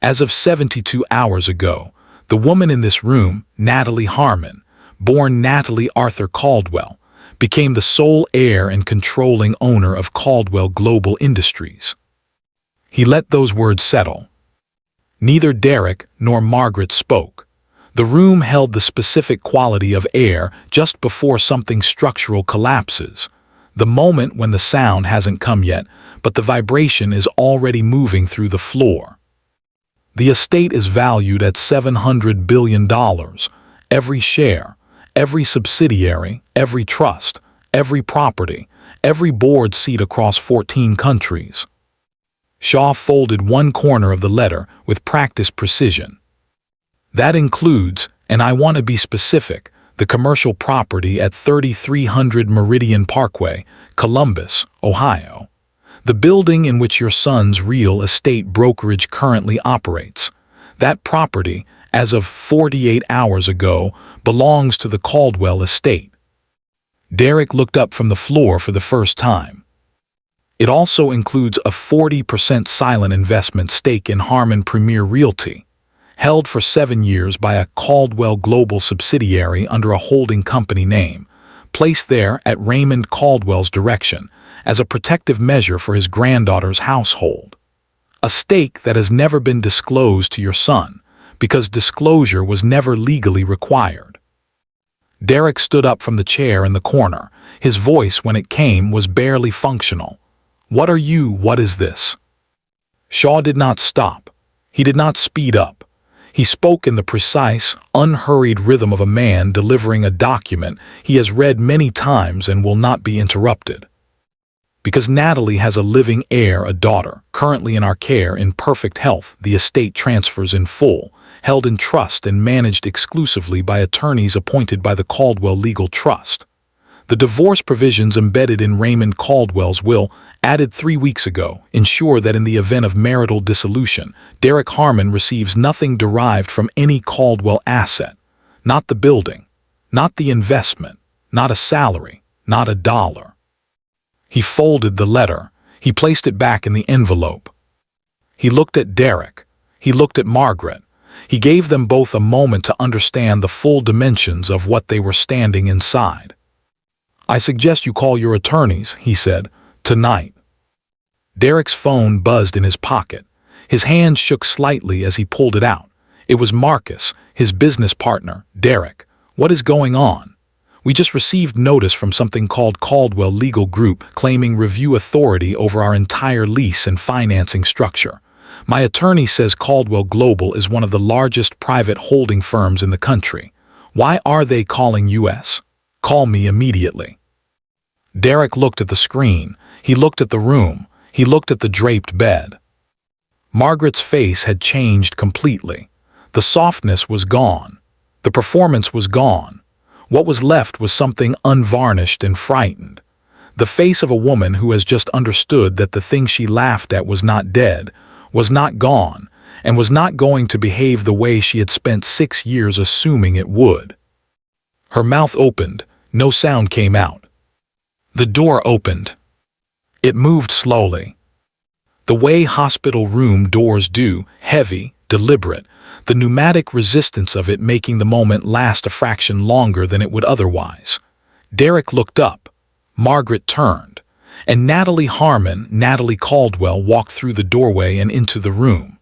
As of 72 hours ago, the woman in this room, Natalie Harmon, born Natalie Arthur Caldwell, became the sole heir and controlling owner of Caldwell Global Industries. He let those words settle. Neither Derek nor Margaret spoke. The room held the specific quality of air just before something structural collapses, the moment when the sound hasn't come yet, but the vibration is already moving through the floor. The estate is valued at $700 billion. Every share, every subsidiary, every trust, every property, every board seat across 14 countries. Shaw folded one corner of the letter with practiced precision. That includes, and I want to be specific, the commercial property at 3300 Meridian Parkway, Columbus, Ohio. The building in which your son's real estate brokerage currently operates. That property, as of 48 hours ago, belongs to the Caldwell estate. Derek looked up from the floor for the first time. It also includes a 40% silent investment stake in Harmon Premier Realty, held for 7 years by a Caldwell Global subsidiary under a holding company name, placed there at Raymond Caldwell's direction as a protective measure for his granddaughter's household. A stake that has never been disclosed to your son, because disclosure was never legally required. Derek stood up from the chair in the corner. His voice, when it came, was barely functional. "What are you? What is this?" Shaw did not stop. He did not speed up. He spoke in the precise, unhurried rhythm of a man delivering a document he has read many times and will not be interrupted. Because Natalie has a living heir, a daughter, currently in our care in perfect health, the estate transfers in full, held in trust and managed exclusively by attorneys appointed by the Caldwell Legal Trust. The divorce provisions embedded in Raymond Caldwell's will, added 3 weeks ago, ensure that in the event of marital dissolution, Derek Harmon receives nothing derived from any Caldwell asset, not the building, not the investment, not a salary, not a dollar. He folded the letter. He placed it back in the envelope. He looked at Derek. He looked at Margaret. He gave them both a moment to understand the full dimensions of what they were standing inside. "I suggest you call your attorneys," he said, "tonight." Derek's phone buzzed in his pocket. His hand shook slightly as he pulled it out. It was Marcus, his business partner. "Derek, what is going on? We just received notice from something called Caldwell Legal Group claiming review authority over our entire lease and financing structure. My attorney says Caldwell Global is one of the largest private holding firms in the country. Why are they calling us? Call me immediately." Derek looked at the screen. He looked at the room. He looked at the draped bed. Margaret's face had changed completely. The softness was gone. The performance was gone. What was left was something unvarnished and frightened. The face of a woman who has just understood that the thing she laughed at was not dead, was not gone, and was not going to behave the way she had spent 6 years assuming it would. Her mouth opened. No sound came out. The door opened. It moved slowly. The way hospital room doors do, heavy, deliberate, the pneumatic resistance of it making the moment last a fraction longer than it would otherwise. Derek looked up. Margaret turned. And Natalie Harmon, Natalie Caldwell, walked through the doorway and into the room.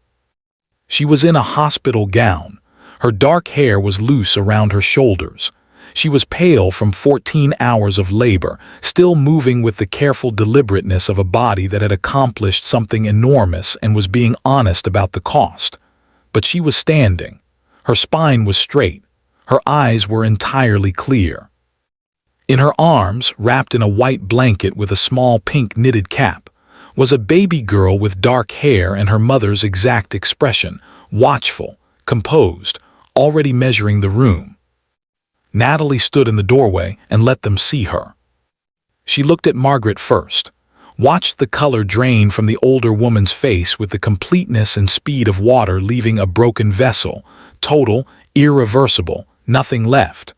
She was in a hospital gown. Her dark hair was loose around her shoulders. She was pale from 14 hours of labor, still moving with the careful deliberateness of a body that had accomplished something enormous and was being honest about the cost. But she was standing. Her spine was straight. Her eyes were entirely clear. In her arms, wrapped in a white blanket with a small pink knitted cap, was a baby girl with dark hair and her mother's exact expression, watchful, composed, already measuring the room. Natalie stood in the doorway and let them see her. She looked at Margaret first, watched the color drain from the older woman's face with the completeness and speed of water leaving a broken vessel, total, irreversible, nothing left.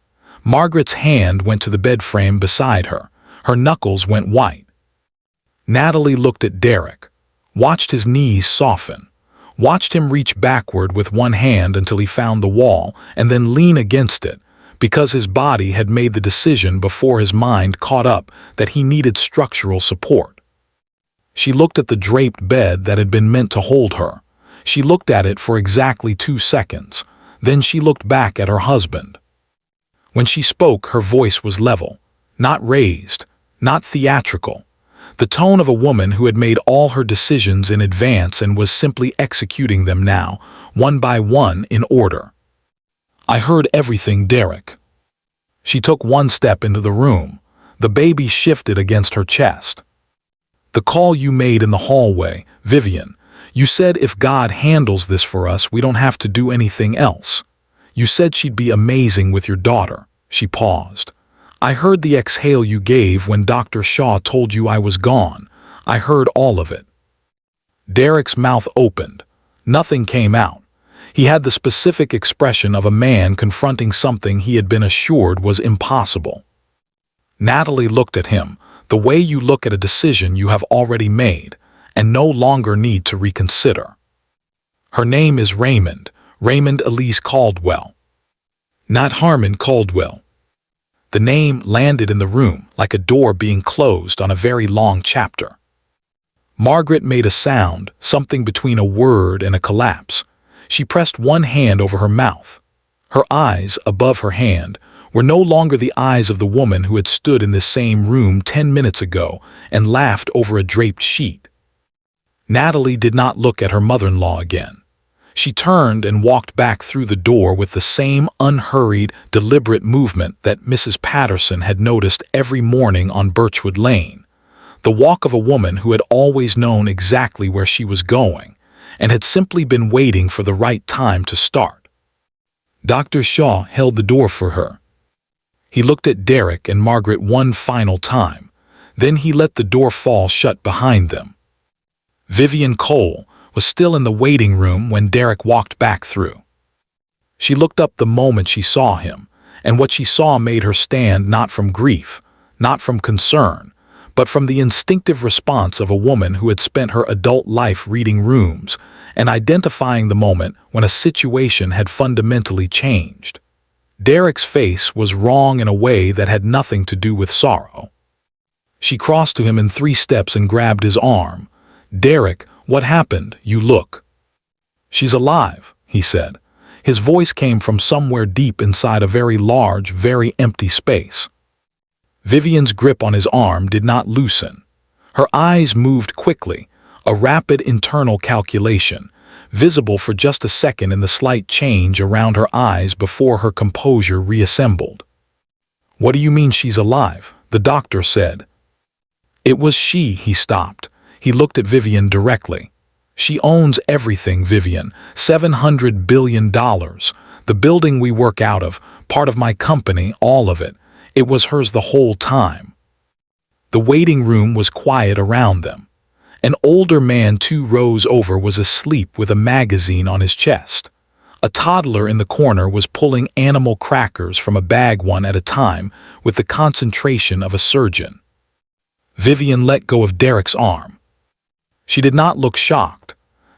Margaret's hand went to the bed frame beside her. Her knuckles went white. Natalie looked at Derek, watched his knees soften, watched him reach backward with one hand until he found the wall and then lean against it, because his body had made the decision before his mind caught up that he needed structural support. She looked at the draped bed that had been meant to hold her. She looked at it for exactly 2 seconds. Then she looked back at her husband. When she spoke, her voice was level, not raised, not theatrical. The tone of a woman who had made all her decisions in advance and was simply executing them now, one by one, in order. "I heard everything, Derek." She took one step into the room. The baby shifted against her chest. "The call you made in the hallway, Vivian. You said if God handles this for us, we don't have to do anything else. You said she'd be amazing with your daughter." She paused. "I heard the exhale you gave when Dr. Shaw told you I was gone. I heard all of it." Derek's mouth opened. Nothing came out. He had the specific expression of a man confronting something he had been assured was impossible. Natalie looked at him, the way you look at a decision you have already made and no longer need to reconsider. "Her name is Raymond Elise Caldwell. Not Harmon Caldwell." The name landed in the room like a door being closed on a very long chapter. Margaret made a sound, something between a word and a collapse. She pressed one hand over her mouth. Her eyes, above her hand, were no longer the eyes of the woman who had stood in this same room 10 minutes ago and laughed over a draped sheet. Natalie did not look at her mother-in-law again. She turned and walked back through the door with the same unhurried, deliberate movement that Mrs. Patterson had noticed every morning on Birchwood Lane, the walk of a woman who had always known exactly where she was going and had simply been waiting for the right time to start. Dr. Shaw held the door for her. He looked at Derek and Margaret one final time. Then he let the door fall shut behind them. Vivian Cole was still in the waiting room when Derek walked back through. She looked up the moment she saw him, and what she saw made her stand not from grief, not from concern, but from the instinctive response of a woman who had spent her adult life reading rooms and identifying the moment when a situation had fundamentally changed. Derek's face was wrong in a way that had nothing to do with sorrow. She crossed to him in 3 steps and grabbed his arm. "Derek, what happened? You look." "She's alive," he said. His voice came from somewhere deep inside a very large, very empty space. Vivian's grip on his arm did not loosen. Her eyes moved quickly, a rapid internal calculation, visible for just a second in the slight change around her eyes before her composure reassembled. "What do you mean she's alive?" the doctor said. "It was she," he stopped. He looked at Vivian directly. "She owns everything, Vivian. $700 billion. The building we work out of, part of my company, all of it. It was hers the whole time." The waiting room was quiet around them. An older man 2 rows over was asleep with a magazine on his chest. A toddler in the corner was pulling animal crackers from a bag one at a time with the concentration of a surgeon. Vivian let go of Derek's arm. She did not look shocked.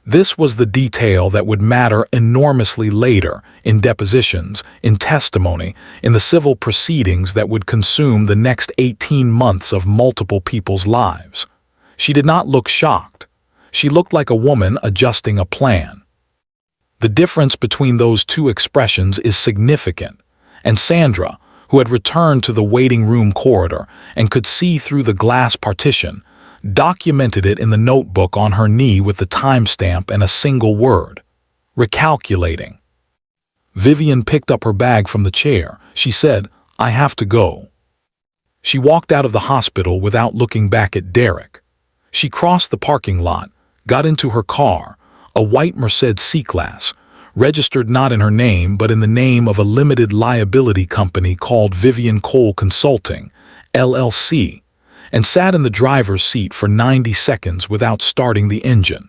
This was the detail that would matter enormously later, in depositions, in testimony, in the civil proceedings that would consume the next 18 months of multiple people's lives. She did not look shocked. She looked like a woman adjusting a plan. The difference between those 2 expressions is significant, and Sandra, who had returned to the waiting room corridor and could see through the glass partition, documented it in the notebook on her knee with the timestamp and a single word: recalculating. Vivian picked up her bag from the chair. She said, "I have to go." She walked out of the hospital without looking back at Derek. She crossed the parking lot, got into her car, a white Mercedes C-Class, registered not in her name but in the name of a limited liability company called Vivian Cole Consulting, LLC, and sat in the driver's seat for 90 seconds without starting the engine.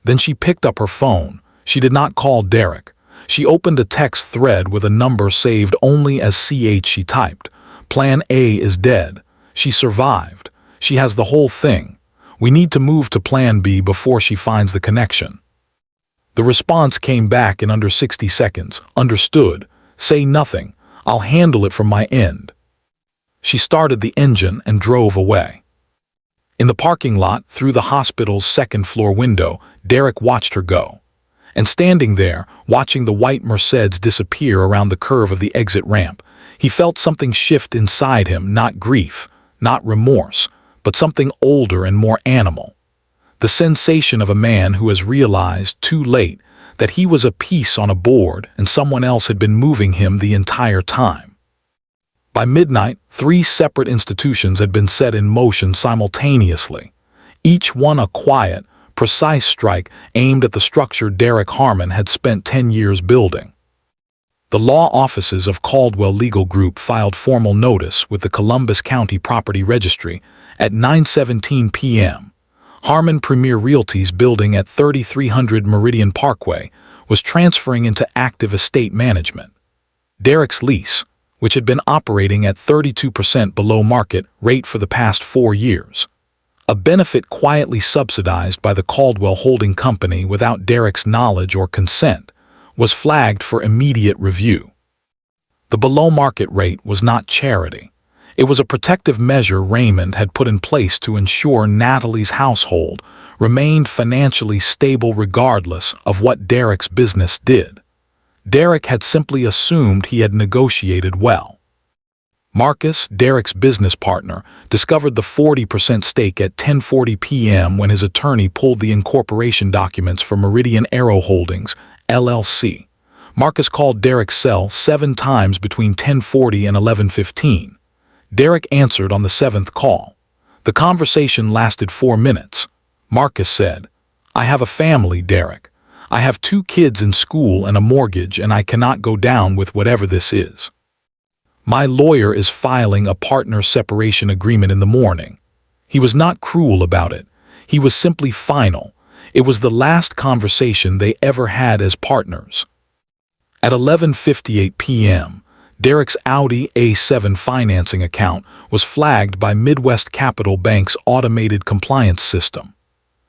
Then she picked up her phone. She did not call Derek. She opened a text thread with a number saved only as CH. She typed, "Plan A is dead. She survived. She has the whole thing. We need to move to Plan B before she finds the connection." The response came back in under 60 seconds. "Understood. Say nothing. I'll handle it from my end." She started the engine and drove away. In the parking lot, through the hospital's second-floor window, Derek watched her go. And standing there, watching the white Mercedes disappear around the curve of the exit ramp, he felt something shift inside him, not grief, not remorse, but something older and more animal. The sensation of a man who has realized, too late, that he was a piece on a board and someone else had been moving him the entire time. By midnight, 3 separate institutions had been set in motion simultaneously, each one a quiet, precise strike aimed at the structure Derek Harmon had spent 10 years building. The law offices of Caldwell Legal Group filed formal notice with the Columbus County Property Registry at 9:17 p.m. Harmon Premier Realty's building at 3300 Meridian Parkway was transferring into active estate management. Derek's lease, which had been operating at 32% below market rate for the past 4 years, a benefit quietly subsidized by the Caldwell Holding Company without Derek's knowledge or consent, was flagged for immediate review. The below-market rate was not charity. It was a protective measure Raymond had put in place to ensure Natalie's household remained financially stable regardless of what Derek's business did. Derek had simply assumed he had negotiated well. Marcus, Derek's business partner, discovered the 40% stake at 10:40 p.m. when his attorney pulled the incorporation documents for Meridian Aero Holdings, LLC. Marcus called Derek's cell 7 times between 10:40 and 11:15. Derek answered on the 7th call. The conversation lasted 4 minutes. Marcus said, "I have a family, Derek. I have 2 kids in school and a mortgage, and I cannot go down with whatever this is. My lawyer is filing a partner separation agreement in the morning." He was not cruel about it. He was simply final. It was the last conversation they ever had as partners. At 11:58 p.m., Derek's Audi A7 financing account was flagged by Midwest Capital Bank's automated compliance system.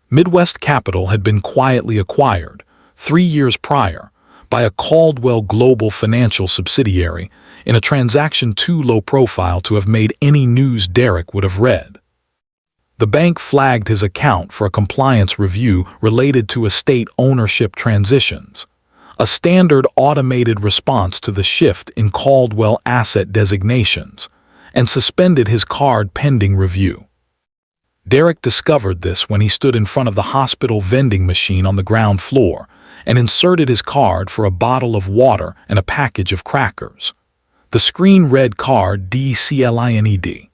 Midwest Capital had been quietly acquired 3 years prior by a Caldwell Global financial subsidiary in a transaction too low profile to have made any news Derek would have read. The bank flagged his account for a compliance review related to estate ownership transitions, a standard automated response to the shift in Caldwell asset designations, and suspended his card pending review. Derek discovered this when he stood in front of the hospital vending machine on the ground floor and inserted his card for a bottle of water and a package of crackers. The screen read card DCLINED.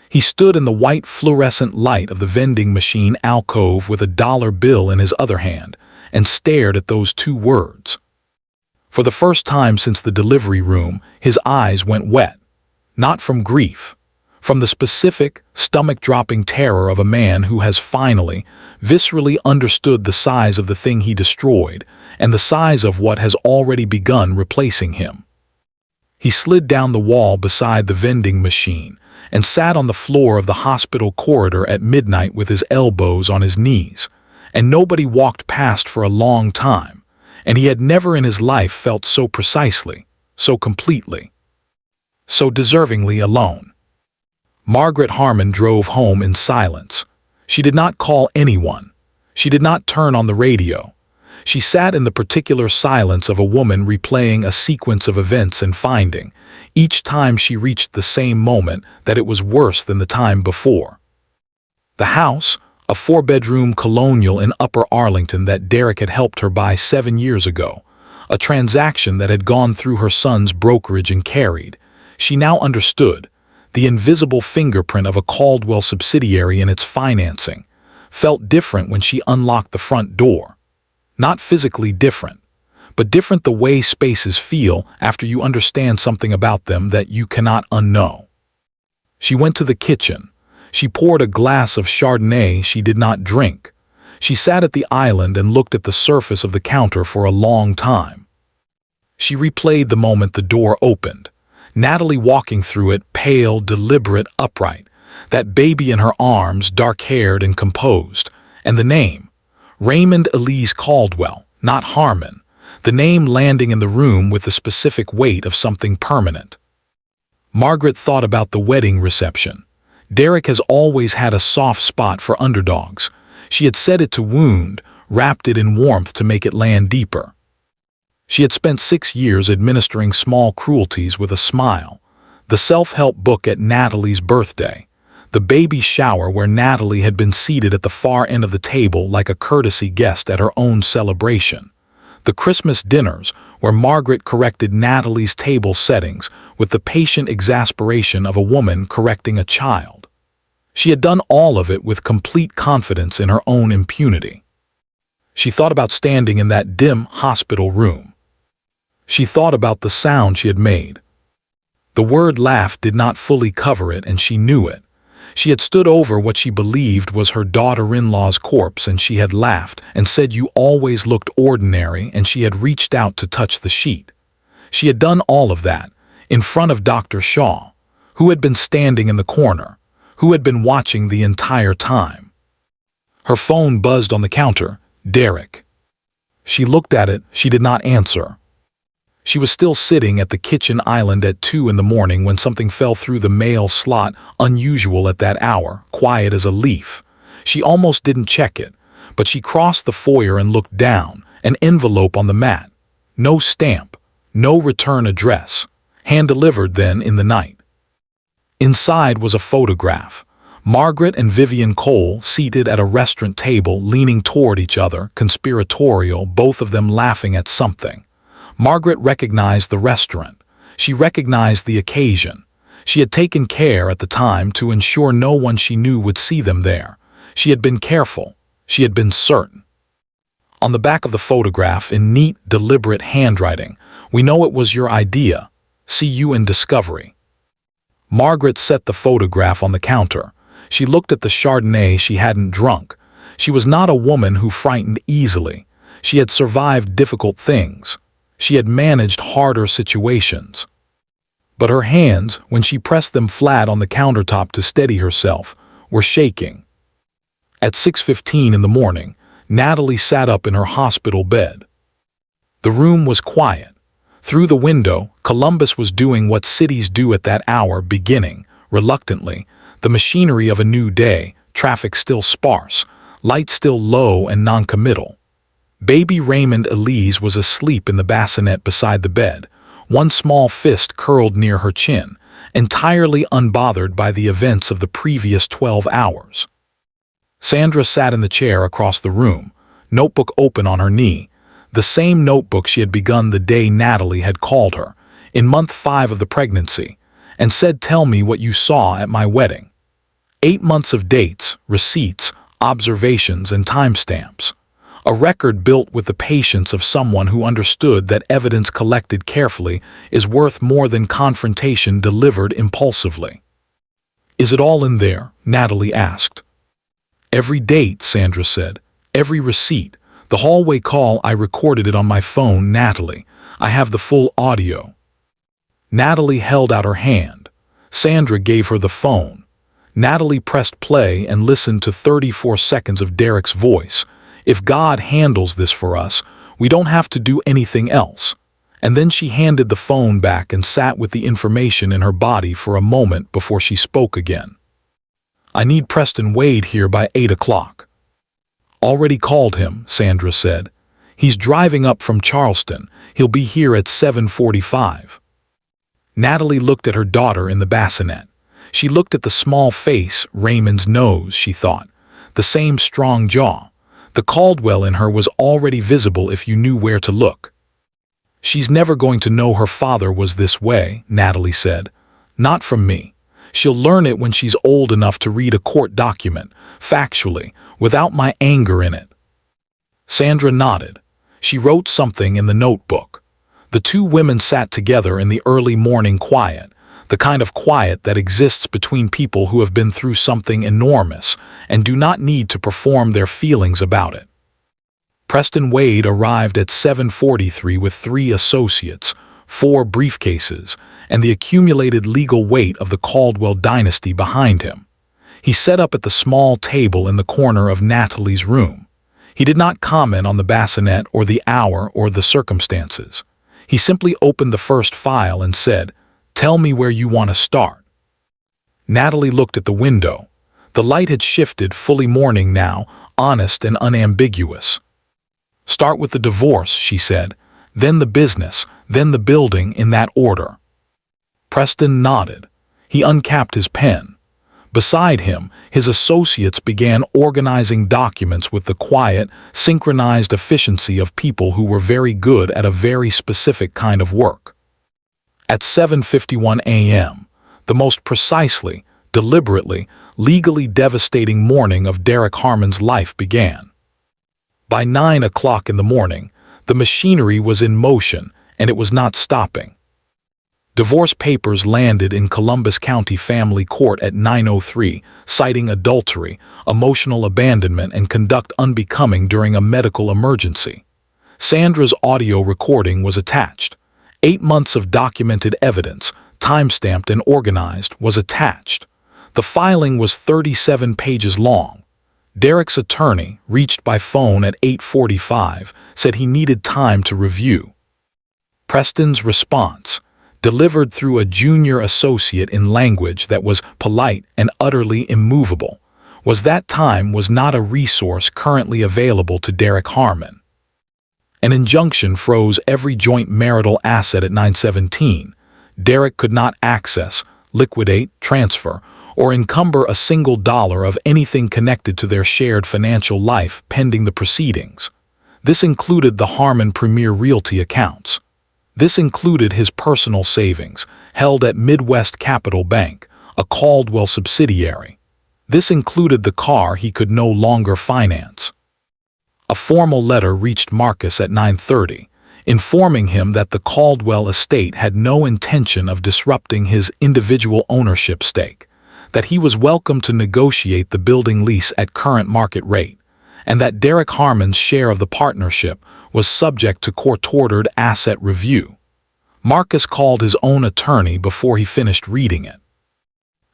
He stood in the white fluorescent light of the vending machine alcove with a dollar bill in his other hand and stared at those 2 words. For the first time since the delivery room, his eyes went wet, not from grief, from the specific, stomach-dropping terror of a man who has finally, viscerally understood the size of the thing he destroyed and the size of what has already begun replacing him. He slid down the wall beside the vending machine and sat on the floor of the hospital corridor at midnight with his elbows on his knees, and nobody walked past for a long time, and he had never in his life felt so precisely, so completely, so deservingly alone. Margaret Harmon drove home in silence. She did not call anyone. She did not turn on the radio. She sat in the particular silence of a woman replaying a sequence of events and finding, each time she reached the same moment, that it was worse than the time before. The house, a 4-bedroom colonial in Upper Arlington that Derek had helped her buy 7 years ago, a transaction that had gone through her son's brokerage and carried. She now understood. The invisible fingerprint of a Caldwell subsidiary in its financing felt different when she unlocked the front door. Not physically different, but different the way spaces feel after you understand something about them that you cannot unknow. She went to the kitchen. She poured a glass of Chardonnay she did not drink. She sat at the island and looked at the surface of the counter for a long time. She replayed the moment the door opened. Natalie walking through it, pale, deliberate, upright. That baby in her arms, dark-haired and composed. And the name. Raymond Elise Caldwell, not Harmon. The name landing in the room with the specific weight of something permanent. Margaret thought about the wedding reception. Derek has always had a soft spot for underdogs. She had said it to wound, wrapped it in warmth to make it land deeper. She had spent 6 years administering small cruelties with a smile. The self-help book at Natalie's birthday. The baby shower where Natalie had been seated at the far end of the table like a courtesy guest at her own celebration. The Christmas dinners where Margaret corrected Natalie's table settings with the patient exasperation of a woman correcting a child. She had done all of it with complete confidence in her own impunity. She thought about standing in that dim hospital room. She thought about the sound she had made. The word laugh did not fully cover it, and she knew it. She had stood over what she believed was her daughter-in-law's corpse, and she had laughed and said you always looked ordinary, and she had reached out to touch the sheet. She had done all of that in front of Dr. Shaw, who had been standing in the corner, who had been watching the entire time. Her phone buzzed on the counter. Derek. She looked at it. She did not answer. She was still sitting at the kitchen island at 2 in the morning when something fell through the mail slot, unusual at that hour, quiet as a leaf. She almost didn't check it, but she crossed the foyer and looked down, an envelope on the mat. No stamp, no return address. Hand-delivered then in the night. Inside was a photograph. Margaret and Vivian Cole seated at a restaurant table, leaning toward each other, conspiratorial, both of them laughing at something. Margaret recognized the restaurant. She recognized the occasion. She had taken care at the time to ensure no one she knew would see them there. She had been careful. She had been certain. On the back of the photograph, in neat, deliberate handwriting, "We know it was your idea. See you in Discovery." Margaret set the photograph on the counter. She looked at the Chardonnay she hadn't drunk. She was not a woman who frightened easily. She had survived difficult things. She had managed harder situations. But her hands, when she pressed them flat on the countertop to steady herself, were shaking. At 6:15 in the morning, Natalie sat up in her hospital bed. The room was quiet. Through the window, Columbus was doing what cities do at that hour, beginning, reluctantly, the machinery of a new day, traffic still sparse, light still low and noncommittal. Baby Raymond Elise was asleep in the bassinet beside the bed, one small fist curled near her chin, entirely unbothered by the events of the previous 12 hours. Sandra sat in the chair across the room, notebook open on her knee, the same notebook she had begun the day Natalie had called her, in month 5 of the pregnancy, and said, "Tell me what you saw at my wedding." 8 months of dates, receipts, observations, and timestamps. A record built with the patience of someone who understood that evidence collected carefully is worth more than confrontation delivered impulsively. "Is it all in there?" Natalie asked. "Every date," Sandra said. "Every receipt. The hallway call, I recorded it on my phone, Natalie. I have the full audio." Natalie held out her hand. Sandra gave her the phone. Natalie pressed play and listened to 34 seconds of Derek's voice. "If God handles this for us, we don't have to do anything else." And then she handed the phone back and sat with the information in her body for a moment before she spoke again. "I need Preston Wade here by 8 o'clock. "Already called him," Sandra said. "He's driving up from Charleston. He'll be here at 7:45. Natalie looked at her daughter in the bassinet. She looked at the small face, Raymond's nose, she thought. The same strong jaw. The Caldwell in her was already visible if you knew where to look. "She's never going to know her father was this way," Natalie said. "Not from me. She'll learn it when she's old enough to read a court document, factually, without my anger in it." Sandra nodded. She wrote something in the notebook. The two women sat together in the early morning quiet, the kind of quiet that exists between people who have been through something enormous and do not need to perform their feelings about it. Preston Wade arrived at 7:43 with 3 associates, 4 briefcases, and the accumulated legal weight of the Caldwell dynasty behind him. He sat up at the small table in the corner of Natalie's room. He did not comment on the bassinet or the hour or the circumstances. He simply opened the first file and said, "Tell me where you want to start." Natalie looked at the window. The light had shifted, fully morning now, honest and unambiguous. "Start with the divorce," she said, "then the business, then the building, in that order." Preston nodded. He uncapped his pen. Beside him, his associates began organizing documents with the quiet, synchronized efficiency of people who were very good at a very specific kind of work. At 7:51 a.m., the most precisely, deliberately, legally devastating morning of Derek Harmon's life began. By 9 o'clock in the morning, the machinery was in motion, and it was not stopping. Divorce papers landed in Columbus County Family Court at 9:03, citing adultery, emotional abandonment, and conduct unbecoming during a medical emergency. Sandra's audio recording was attached. 8 months of documented evidence, time-stamped and organized, was attached. The filing was 37 pages long. Derek's attorney, reached by phone at 8:45, said he needed time to review. Preston's response, delivered through a junior associate in language that was polite and utterly immovable, was that time was not a resource currently available to Derek Harmon. An injunction froze every joint marital asset at 9:17. Derek could not access, liquidate, transfer, or encumber a single dollar of anything connected to their shared financial life pending the proceedings. This included the Harmon Premier Realty accounts. This included his personal savings, held at Midwest Capital Bank, a Caldwell subsidiary. This included the car he could no longer finance. A formal letter reached Marcus at 9:30, informing him that the Caldwell estate had no intention of disrupting his individual ownership stake, that he was welcome to negotiate the building lease at current market rate, and that Derek Harmon's share of the partnership was subject to court-ordered asset review. Marcus called his own attorney before he finished reading it.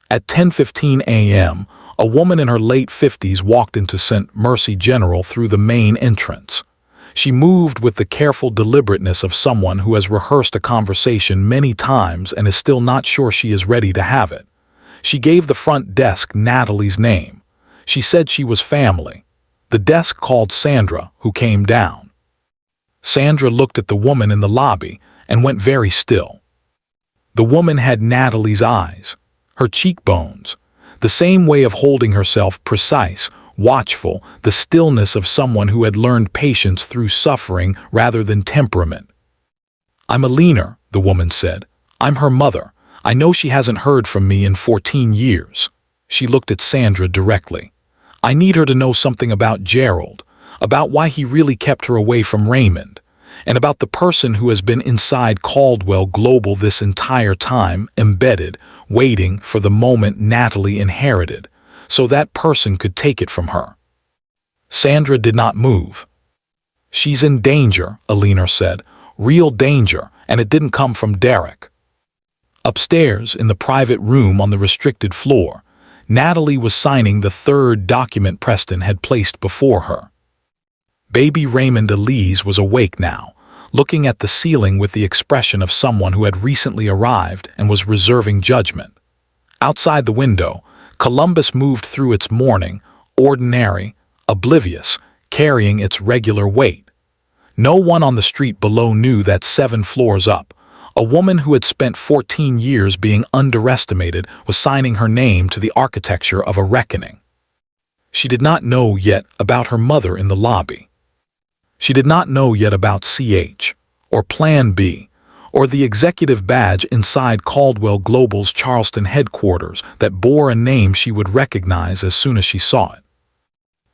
At 10:15 a.m., a woman in her late 50s walked into St. Mercy General through the main entrance. She moved with the careful deliberateness of someone who has rehearsed a conversation many times and is still not sure she is ready to have it. She gave the front desk Natalie's name. She said she was family. The desk called Sandra, who came down. Sandra looked at the woman in the lobby and went very still. The woman had Natalie's eyes, her cheekbones, the same way of holding herself, precise, watchful, the stillness of someone who had learned patience through suffering rather than temperament. "I'm a leaner," the woman said. "I'm her mother. I know she hasn't heard from me in 14 years. She looked at Sandra directly. "I need her to know something about Gerald, about why he really kept her away from Raymond, and about the person who has been inside Caldwell Global this entire time, embedded, waiting for the moment Natalie inherited, so that person could take it from her." Sandra did not move. "She's in danger," Alina said. "Real danger, and it didn't come from Derek." Upstairs, in the private room on the restricted floor, Natalie was signing the third document Preston had placed before her. Baby Raymond Elise was awake now, looking at the ceiling with the expression of someone who had recently arrived and was reserving judgment. Outside the window, Columbus moved through its morning, ordinary, oblivious, carrying its regular weight. No one on the street below knew that 7 floors up, a woman who had spent 14 years being underestimated was signing her name to the architecture of a reckoning. She did not know yet about her mother in the lobby. She did not know yet about CH, or Plan B, or the executive badge inside Caldwell Global's Charleston headquarters that bore a name she would recognize as soon as she saw it.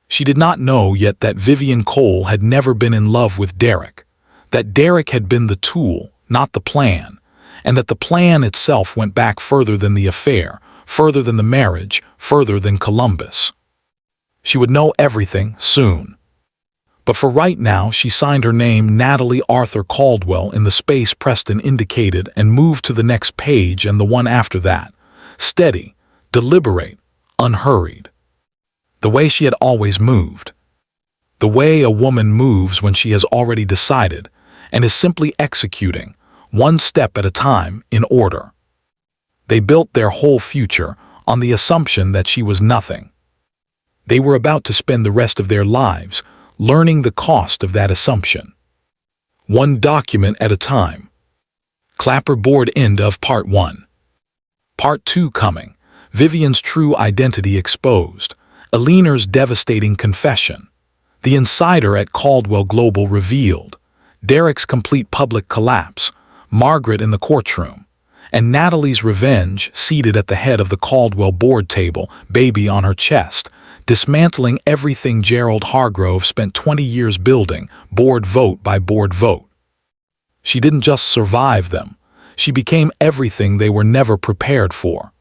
She did not know yet that Vivian Cole had never been in love with Derek, that Derek had been the tool, not the plan, and that the plan itself went back further than the affair, further than the marriage, further than Columbus. She would know everything soon. But for right now, she signed her name Natalie Arthur Caldwell in the space Preston indicated and moved to the next page and the one after that, steady, deliberate, unhurried. The way she had always moved. The way a woman moves when she has already decided and is simply executing, one step at a time, in order. They built their whole future on the assumption that she was nothing. They were about to spend the rest of their lives learning the cost of that assumption. One document at a time. Clapperboard end of Part 1. Part 2 coming. Vivian's true identity exposed. Eleanor's devastating confession. The insider at Caldwell Global revealed. Derek's complete public collapse. Margaret in the courtroom. And Natalie's revenge seated at the head of the Caldwell board table, baby on her chest, dismantling everything Gerald Hargrove spent 20 years building, board vote by board vote. She didn't just survive them. She became everything they were never prepared for.